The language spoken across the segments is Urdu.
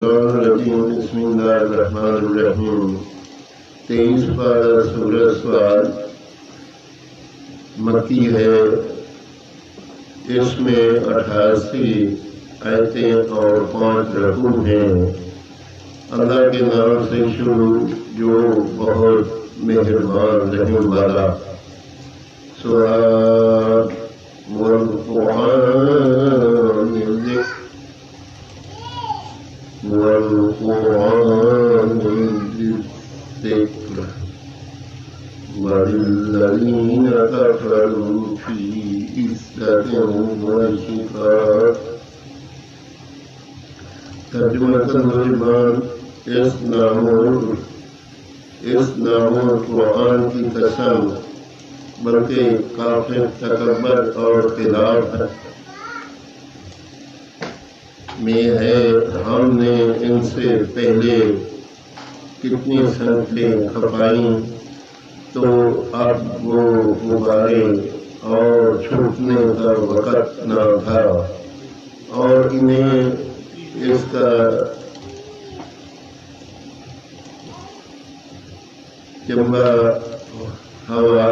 بسم اللہ الرحمن الرحیم 23 پارہ سورہ سواد مکی ہے۔ اس میں 88 آیتیں اور 5 رکوع ہیں۔ اللہ کے نام سے شروع جو بہت مہربان رحم والا۔ سواد والقرآن الذکر وللذین کفروا فی عزة وشقاق۔ ترجمہ ترجمان اس نام قرآن کی قسم، بلکہ کافر تکبر اور خلاف میں ہے۔ ہم نے ان سے پہلے کتنی سنتیں کھپائیں، تو اب وہ غبارے اور چھوٹنے کا وقت نہ تھا، اور انہیں اس کا چمبا ہوا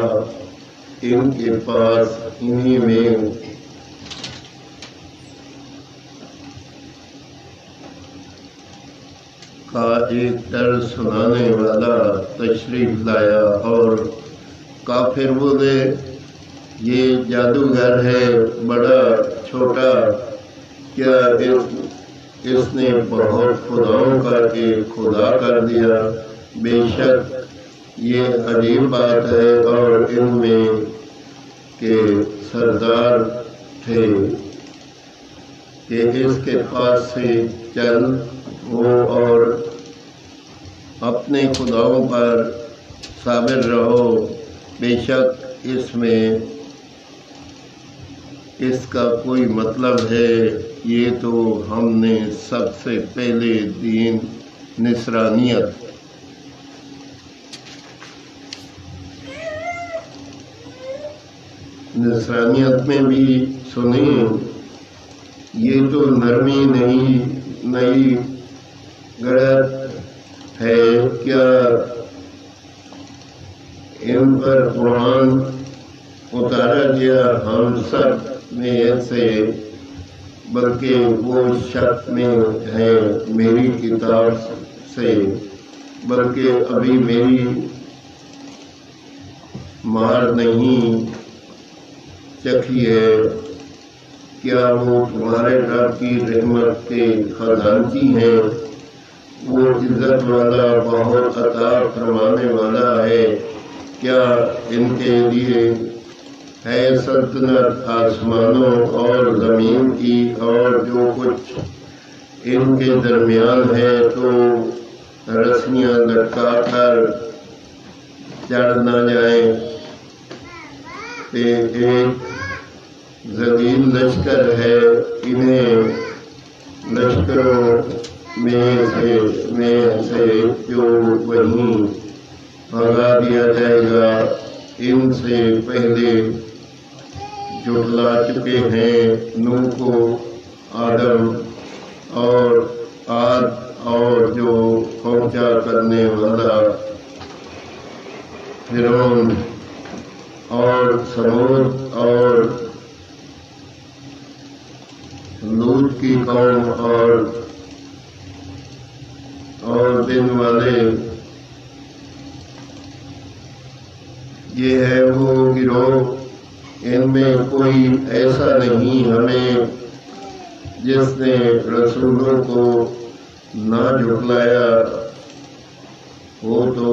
ان کے پاس انہی میں کا ایک ڈر سنانے والا تشریف لایا، اور کافر بولے یہ جادوگر ہے، بڑا چھوٹا، کیا اس نے بہت خداؤں کا ایک خدا کر دیا؟ بے شک یہ عجیب بات ہے۔ اور ان میں کے سردار تھے کہ اس کے پاس سے چل وہ اور اپنے خداؤں پر صابر رہو، بے شک اس میں اس کا کوئی مطلب ہے۔ یہ تو ہم نے سب سے پہلے دین نصرانیت میں بھی سنیں۔ یہ تو نرمی نئی گڑت ہے، کیا ان پر قرآن اتارا گیا ہم سب میں سے، بلکہ وہ شک میں ہے میری کتاب سے، بلکہ ابھی میری مار نہیں چکھی ہے۔ کیا وہ تمہارے رب کی رحمت کے خزانچی ہیں؟ وہ عزت والا، بہت عطا فرمانے والا ہے۔ کیا ان کے لیے ہے سلطنت آسمانوں اور زمین کی، اور جو کچھ ان کے درمیان ہے؟ تو رسیاں لٹکا کر چڑھ نہ جائیں کہ ایک ذلیل لشکر ہے، انہیں لشکروں میں سے جو وہیں بھگا دیا جائے گا۔ ان سے پہلے جھٹلا چکے ہیں نوح کو، آدم اور عاد، اور جو پہنچا کرنے والا فرعون اور ثمود اور لوط کی قوم اور دن والے۔ یہ ہے وہ گروہ، ان میں کوئی ایسا نہیں ہمیں جس نے رسولوں کو نہ جھٹلایا ہو، تو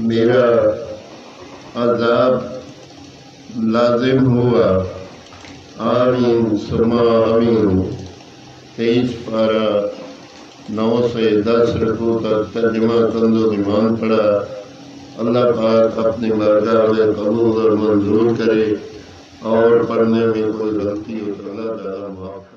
میرا عذاب لازم ہوا۔ آمین ثم آمین۔ 23 پارہ 9 سے 10 رکوع تک ترجمہ کنز ایمان پڑھا۔ اللہ پاک اپنی بارگاہ میں قبول اور منظور کرے، اور پڑھنے میں کوئی غلطی ہو تو اللہ تعالیٰ معاف